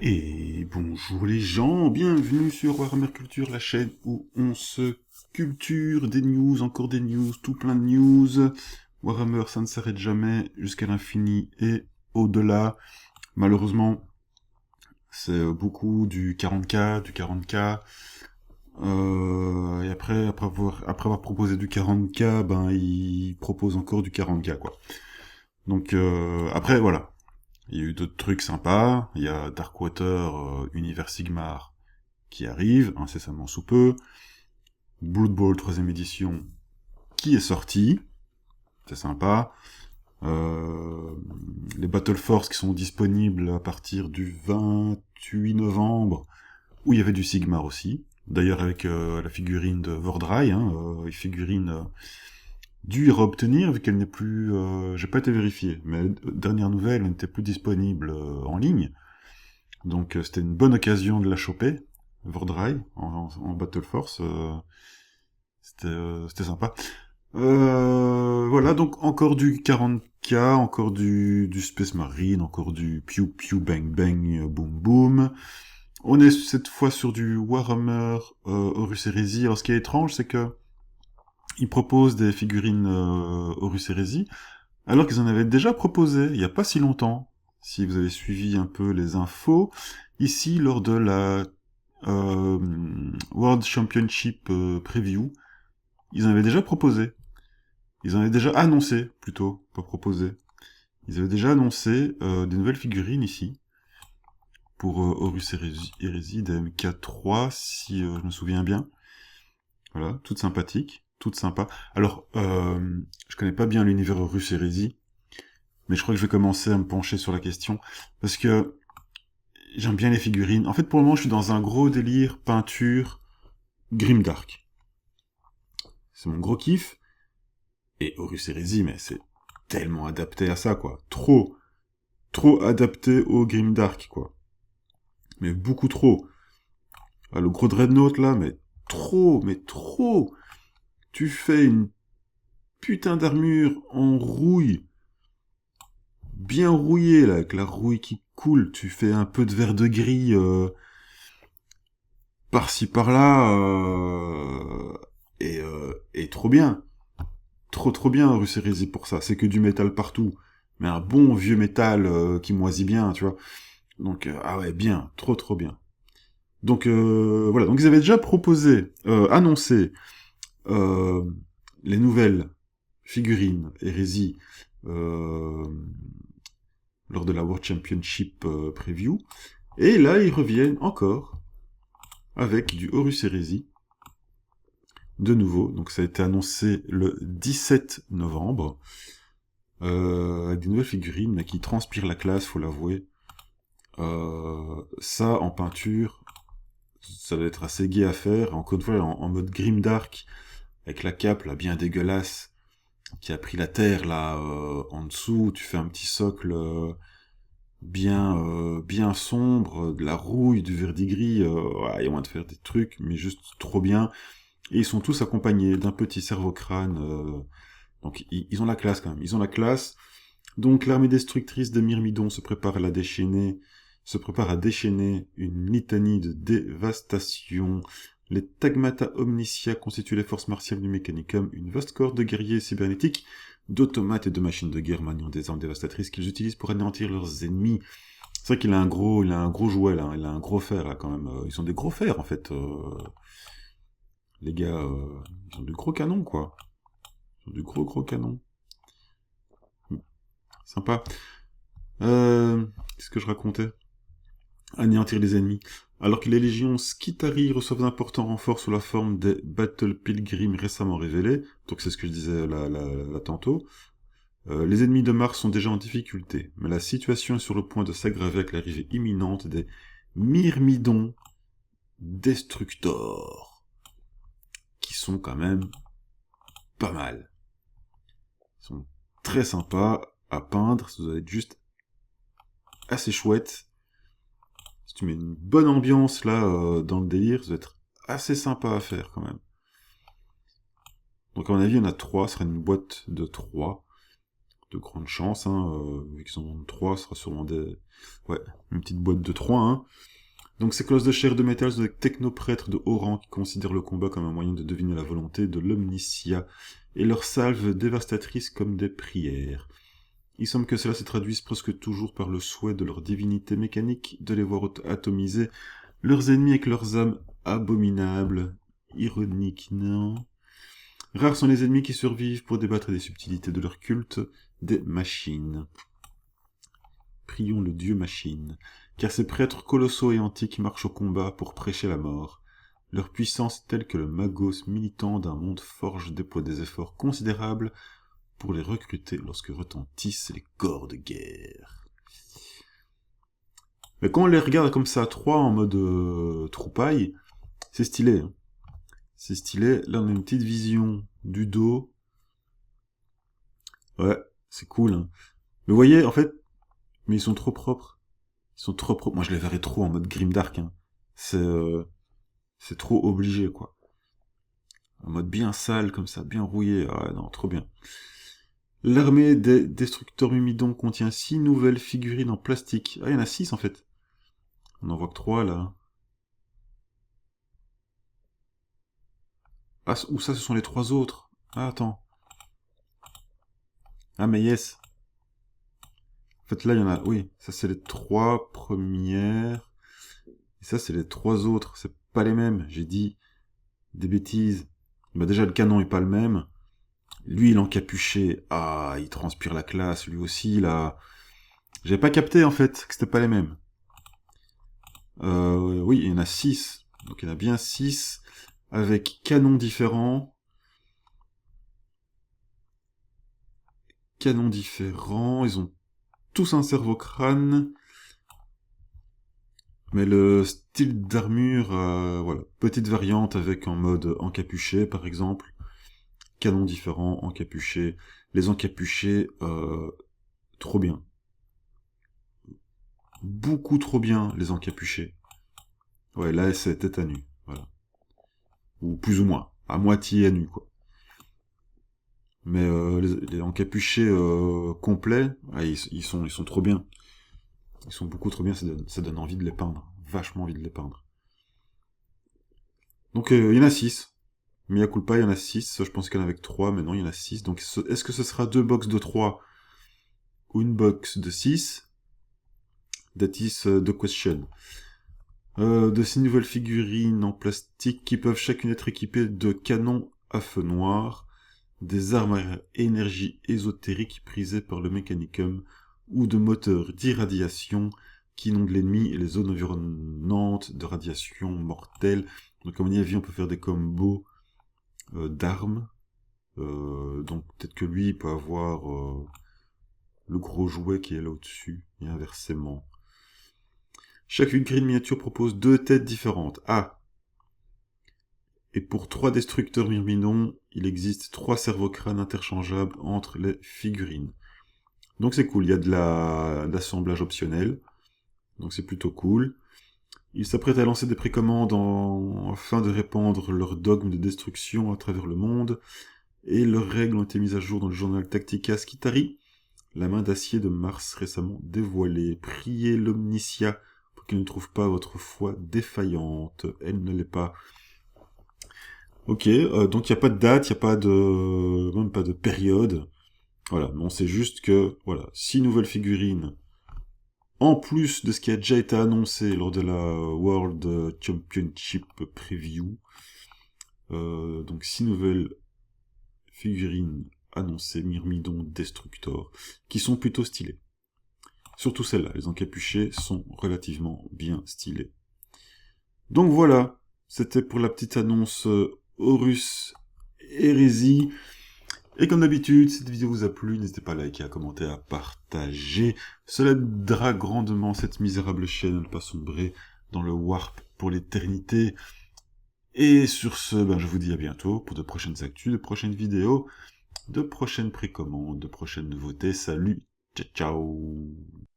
Et bonjour les gens, bienvenue sur Warhammer Culture, la chaîne où on se culture des news, encore des news, tout plein de news. Warhammer, ça ne s'arrête jamais jusqu'à l'infini et au-delà. Malheureusement, c'est beaucoup du 40K, du 40K. Et après avoir proposé du 40K, ben ils proposent encore du 40K quoi. Donc après voilà. Il y a eu d'autres trucs sympas. Il y a Darkwater Univers Sigmar qui arrive incessamment sous peu. Blood Bowl 3ème édition qui est sorti. C'est sympa. Les Battle Force qui sont disponibles à partir du 28 novembre, où il y avait du Sigmar aussi. D'ailleurs avec la figurine de Vordrai, une figurine dure à obtenir vu qu'elle n'est plus... j'ai pas été vérifié, mais dernière nouvelle, elle n'était plus disponible en ligne. Donc c'était une bonne occasion de la choper, Vordrai, en Battle Force. C'était sympa. Voilà, donc encore du 40K, encore du Space Marine, encore du Pew Pew Bang Bang Boom Boom. On est cette fois sur du Warhammer Horus Heresy. Alors ce qui est étrange, c'est que ils proposent des figurines Horus Heresy, alors qu'ils en avaient déjà proposé il y a pas si longtemps. Si vous avez suivi un peu les infos, ici lors de la World Championship Preview, ils en avaient déjà proposé. Ils en avaient déjà annoncé, plutôt, pas proposé. Ils avaient déjà annoncé des nouvelles figurines ici, pour Horus Heresy d'MK3, si je me souviens bien. Voilà, toutes sympathiques, toutes sympas. Alors, je connais pas bien l'univers Horus Heresy, mais je crois que je vais commencer à me pencher sur la question, parce que j'aime bien les figurines. En fait, pour le moment, je suis dans un gros délire peinture grimdark. C'est mon gros kiff. Et Horus Heresy, mais c'est tellement adapté à ça, quoi. Trop adapté au grimdark, quoi. Mais beaucoup trop. Ah, le gros dreadnought, là, mais trop. Tu fais une putain d'armure en rouille, bien rouillée, là, avec la rouille qui coule. Tu fais un peu de vert de gris par-ci par-là, et trop bien. Trop bien, Horus Heresy pour ça. C'est que du métal partout. Mais un bon vieux métal qui moisit bien, tu vois. Donc, ah ouais, bien. Trop bien. Donc, voilà. Donc, ils avaient déjà proposé, annoncé euh, les nouvelles figurines Hérésie lors de la World Championship Preview. Et là, ils reviennent encore avec du Horus Heresy. De nouveau, donc ça a été annoncé le 17 novembre, avec des nouvelles figurines, mais qui transpirent la classe, faut l'avouer. Ça, en peinture, ça va être assez gai à faire, encore une fois, en mode grimdark, avec la cape, là, bien dégueulasse, qui a pris la terre, là, en dessous, tu fais un petit socle bien sombre, de la rouille, du verdigris, ouais, il y a moyen de faire des trucs, mais juste trop bien. Et ils sont tous accompagnés d'un petit cerveau-crâne, donc ils ont la classe quand même, ils ont la classe. Donc l'armée destructrice de Myrmidon se prépare à déchaîner une litanie de dévastation. Les Tagmata Omnicia constituent les forces martiales du Mechanicum, une vaste corde de guerriers cybernétiques, d'automates et de machines de guerre maniant des armes dévastatrices qu'ils utilisent pour anéantir leurs ennemis. C'est vrai qu'il a un gros jouet là, il a un gros fer là quand même. Ils ont des gros fers en fait, les gars. Ils ont du gros canon quoi. Ils ont du gros canon. Sympa. Qu'est-ce que je racontais? Anéantir les ennemis. Alors que les légions Skitari reçoivent d'importants renforts sous la forme des Battle Pilgrims récemment révélés, donc c'est ce que je disais là tantôt, les ennemis de Mars sont déjà en difficulté, mais la situation est sur le point de s'aggraver avec l'arrivée imminente des Myrmidons Destructor, qui sont quand même pas mal. Ils sont très sympas à peindre, ça doit être juste assez chouette. Si tu mets une bonne ambiance là dans le délire, ça doit être assez sympa à faire quand même. Donc à mon avis, il y en a 3, ce serait une boîte de 3. de grandes chances, hein, vu qu'ils en vendent 3, ce sera sûrement des... Ouais, une petite boîte de 3, hein. Donc ces cloches de chair de métal sont des technoprêtres de haut rang qui considèrent le combat comme un moyen de deviner la volonté de l'omniscient, et leurs salves dévastatrices comme des prières. Il semble que cela se traduise presque toujours par le souhait de leur divinité mécanique de les voir atomiser leurs ennemis avec leurs âmes abominables. Ironique, non? Rares sont les ennemis qui survivent pour débattre des subtilités de leur culte des machines. Prions le dieu machine, car ces prêtres colossaux et antiques marchent au combat pour prêcher la mort. Leur puissance, telle que le magos militant d'un monde forge, déploie des efforts considérables pour les recruter lorsque retentissent les corps de guerre. Mais quand on les regarde comme ça à 3 en mode troupaille, c'est stylé. Hein. C'est stylé. Là, on a une petite vision du dos. Ouais, c'est cool. Hein. Mais vous voyez, en fait, mais ils sont trop propres. Ils sont trop propres. Moi, je les verrais trop en mode grimdark. Hein. C'est trop obligé, quoi. En mode bien sale, comme ça, bien rouillé. Ah non, trop bien. L'armée des destructeurs mimidons contient 6 nouvelles figurines en plastique. Ah, il y en a 6 en fait. On en voit que 3 là. Ah, ou ça, ce sont les 3 autres. Ah, attends. Ah, mais yes. En fait, là, il y en a... Oui, ça, c'est les 3 premières. Et ça, c'est les 3 autres. C'est pas les mêmes. J'ai dit des bêtises. Bah, déjà, le canon est pas le même. Lui, il est encapuché. Ah, il transpire la classe. Lui aussi, là... J'avais pas capté, en fait, que c'était pas les mêmes. Oui, il y en a 6. Donc, il y en a bien 6. Avec canons différents. Canons différents. Ils ont tous un cerveau-crâne. Mais le style d'armure, voilà. Petite variante avec en mode encapuché, par exemple. Canons différents, encapuchés. Les encapuchés, trop bien. Beaucoup trop bien, les encapuchés. Ouais, là, c'est tête à nu. Voilà. Ou plus ou moins. À moitié à nu, quoi. Mais les encapuchés complets, ah, ils sont trop bien. Ils sont beaucoup trop bien, ça donne envie de les peindre. Vachement envie de les peindre. Donc il y en a 6. Mea culpa, il y en a 6. Je pense qu'il y en avait que 3, mais non, il y en a 6. Donc est-ce que ce sera 2 box de 3 ou une box de 6? That is the question. De ces nouvelles figurines en plastique qui peuvent chacune être équipées de canons à feu noir, des armes à énergie ésotérique prisées par le Mechanicum, ou de moteurs d'irradiation qui inondent l'ennemi et les zones environnantes de radiation mortelle. Donc comme on y a vu, on peut faire des combos d'armes. Donc peut-être que lui, il peut avoir le gros jouet qui est là au-dessus, et inversement. Chaque figurine miniature propose 2 têtes différentes. Ah! Et pour 3 destructeurs myrmidons, il existe 3 cerveau-crânes interchangeables entre les figurines. Donc c'est cool, il y a de l'assemblage optionnel. Donc c'est plutôt cool. Ils s'apprêtent à lancer des précommandes afin de répandre leur dogme de destruction à travers le monde. Et leurs règles ont été mises à jour dans le journal Tactica Skitari. La main d'acier de Mars récemment dévoilée. Priez l'Omniscia pour qu'il ne trouve pas votre foi défaillante. Elle ne l'est pas. Ok, donc il n'y a pas de date, il n'y a pas de... même pas de période. Voilà, mais on sait juste que, voilà, 6 nouvelles figurines, en plus de ce qui a déjà été annoncé lors de la World Championship Preview. Donc 6 nouvelles figurines annoncées, Myrmidon, Destructor, qui sont plutôt stylées. Surtout celles-là, les encapuchés sont relativement bien stylés. Donc voilà, c'était pour la petite annonce Horus Hérésie. Et comme d'habitude, si cette vidéo vous a plu, n'hésitez pas à liker, à commenter, à partager. Cela aidera grandement cette misérable chaîne à ne pas sombrer dans le warp pour l'éternité. Et sur ce, je vous dis à bientôt pour de prochaines actus, de prochaines vidéos, de prochaines précommandes, de prochaines nouveautés. Salut, ciao ciao.